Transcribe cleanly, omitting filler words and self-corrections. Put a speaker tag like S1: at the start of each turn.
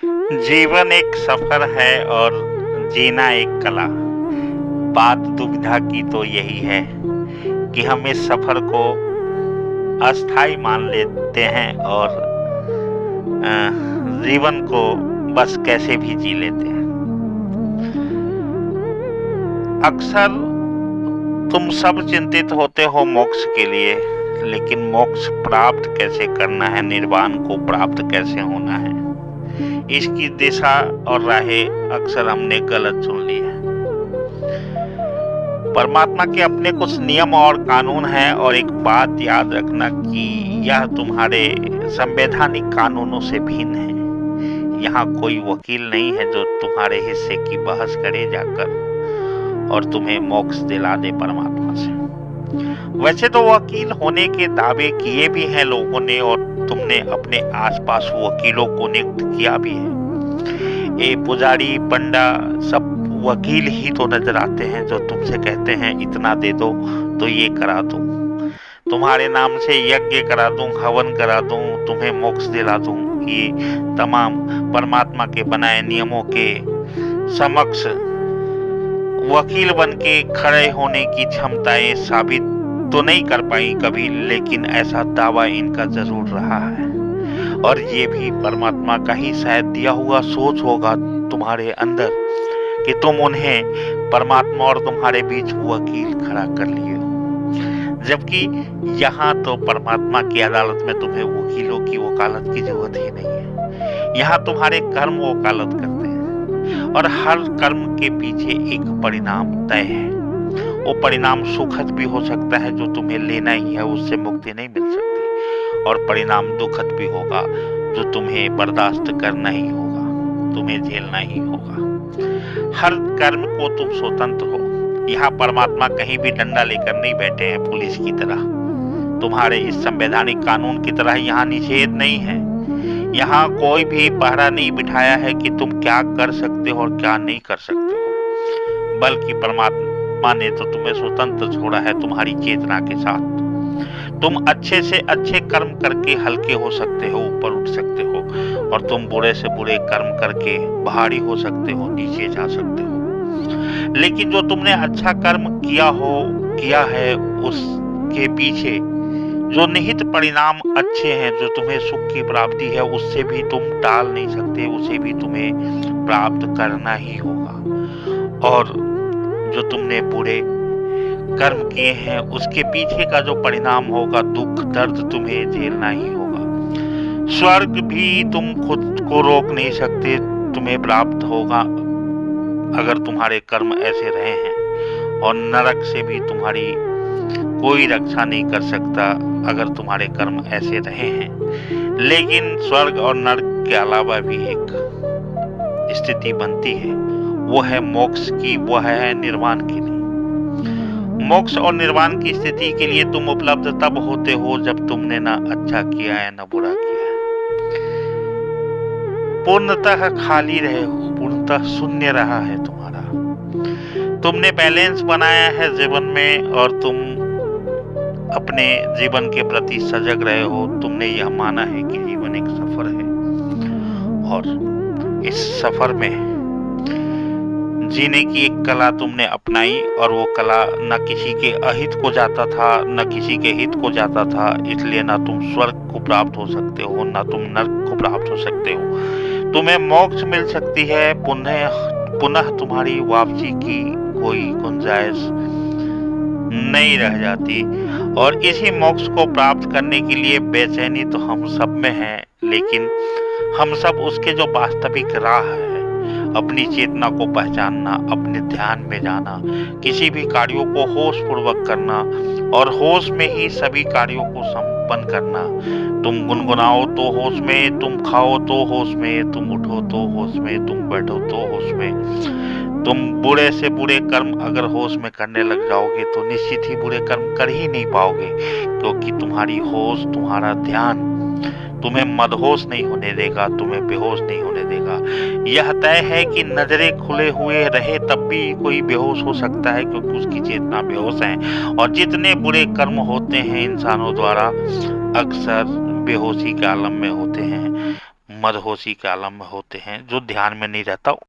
S1: जीवन एक सफर है और जीना एक कला। बात दुविधा की तो यही है कि हम इस सफर को अस्थाई मान लेते हैं और जीवन को बस कैसे भी जी लेते हैं। अक्सर तुम सब चिंतित होते हो मोक्ष के लिए, लेकिन मोक्ष प्राप्त कैसे करना है, निर्वाण को प्राप्त कैसे होना है, इसकी दिशा और राहें अक्सर हमने गलत चुन ली है। परमात्मा के अपने कुछ नियम और कानून हैं, और एक बात याद रखना कि यह तुम्हारे संवैधानिक कानूनों से भिन्न है। यहाँ कोई वकील नहीं है जो तुम्हारे हिस्से की बहस करे जाकर और तुम्हें मोक्ष दिला दे परमात्मा से। वैसे तो वकील होने के दावे किए भी हैं लोगों ने, और तुमने अपने आसपास वकीलों को नियुक्त किया भी है। ये पुजारी पंडा सब वकील ही तो नजर आते हैं जो तुमसे कहते हैं इतना दे दो तो ये करा दूं, तुम्हारे नाम से यज्ञ करा दूं, हवन करा दूं, तुम्हें मोक्ष दिला दूं। ये तमाम परमात्मा के बनाए नियमों के समक्ष वकील बन के खड़े होने की क्षमताएं साबित तो नहीं कर पाई कभी, लेकिन ऐसा दावा इनका जरूर रहा है। और ये भी परमात्मा का ही शायद दिया हुआ सोच होगा तुम्हारे अंदर कि तुम उन्हें परमात्मा और तुम्हारे बीच वकील खड़ा कर लिए हो। जबकि यहाँ तो परमात्मा की अदालत में तुम्हें वकीलों की वकालत की जरूरत ही नहीं है। यहाँ तुम्हारे कर्म वकालत करते हैं, और हर कर्म के पीछे एक परिणाम तय है। वो परिणाम सुखद भी हो सकता है जो तुम्हें लेना ही है, उससे मुक्ति नहीं मिल सकती, और परिणाम दुखद भी होगा जो तुम्हें बर्दाश्त करना ही होगा, तुम्हें झेलना ही होगा। हर कर्म को तुम स्वतंत्र हो। यहाँ परमात्मा कहीं भी डंडा लेकर नहीं बैठे हैं पुलिस की तरह। तुम्हारे इस संवैधानिक कानून की तरह यहाँ निषेध नहीं है। यहाँ कोई भी पहरा नहीं बिठाया है कि तुम क्या कर सकते हो और क्या नहीं कर सकते हो, बल्कि परमात्मा ने तो तुम्हें स्वतंत्र छोड़ा है तुम्हारी चेतना के साथ। तुम अच्छे से अच्छे कर्म करके हल्के हो सकते हो, ऊपर उठ सकते हो, और तुम बुरे से बुरे कर्म करके भारी हो सकते हो, नीचे जा सकते हो। लेकिन जो तुमने अच्छा कर्म किया है उसके पीछे जो निहित परिणाम अच्छे हैं, जो तुम्हें सुख की प्राप्ति है, उससे भी तुम टाल नहीं सकते, उसे भी तुम्हें प्राप्त करना ही होगा। और जो तुमने बुरे कर्म किए हैं उसके पीछे का जो परिणाम होगा, दुख दर्द, तुम्हें झेलना ही होगा। स्वर्ग भी तुम खुद को रोक नहीं सकते, तुम्हें प्राप्त होगा अगर तुम्हारे कर्म ऐसे रहे हैं, और नरक से भी तुम्हारी कोई रक्षा नहीं कर सकता अगर तुम्हारे कर्म ऐसे रहे हैं। लेकिन स्वर्ग और नरक के अलावा भी एक स्थिति बनती है, वो है मोक्ष की, वो है निर्वाण के लिए। मोक्ष और निर्वाण की स्थिति के लिए तुम उपलब्ध तब होते हो जब तुमने ना अच्छा किया है ना बुरा किया है, पूर्णतः खाली रहे हो, पूर्णतः शून्य रहा है तुम्हारा। तुमने बैलेंस बनाया है जीवन में, और तुम अपने जीवन के प्रति सजग रहे हो। तुमने यह माना है कि जीवन एक सफर है, और इस सफर में जीने की एक कला तुमने अपनाई, और वो कला न किसी के अहित को जाता था न किसी के हित को जाता था। इसलिए ना तुम स्वर्ग को प्राप्त हो सकते हो, ना तुम नरक को प्राप्त हो सकते हो। तुम्हें मोक्ष मिल सकती है, पुनः तुम्हारी वापसी की कोई गुंजाइश नहीं रह जाती। और इसी मोक्ष को प्राप्त करने के लिए बेचैनी तो हम सब में है, लेकिन हम सब उसके जो वास्तविक राह है, अपनी चेतना को पहचानना, अपने ध्यान में जाना, किसी भी कार्यों को होश पूर्वक करना, और होश में ही सभी कार्यों को संपन्न करना। तुम गुनगुनाओ तो होश में, तुम खाओ तो होश में, तुम उठो तो होश में, तुम बैठो तो होश में। तुम बुरे से बुरे कर्म अगर होश में करने लग जाओगे तो निश्चित ही बुरे कर्म कर ही नहीं पाओगे, क्योंकि तुम्हारी होश, तुम्हारा ध्यान तुम्हें मदहोश नहीं होने देगा, तुम्हें बेहोश नहीं होने देगा। यह तय है कि नजरें खुले हुए रहे तब भी कोई बेहोश हो सकता है, क्योंकि उसकी चेतना बेहोश है। और जितने बुरे कर्म होते हैं इंसानों द्वारा, अक्सर बेहोशी के आलम में होते हैं, मदहोशी के आलम में होते हैं, जो ध्यान में नहीं रहता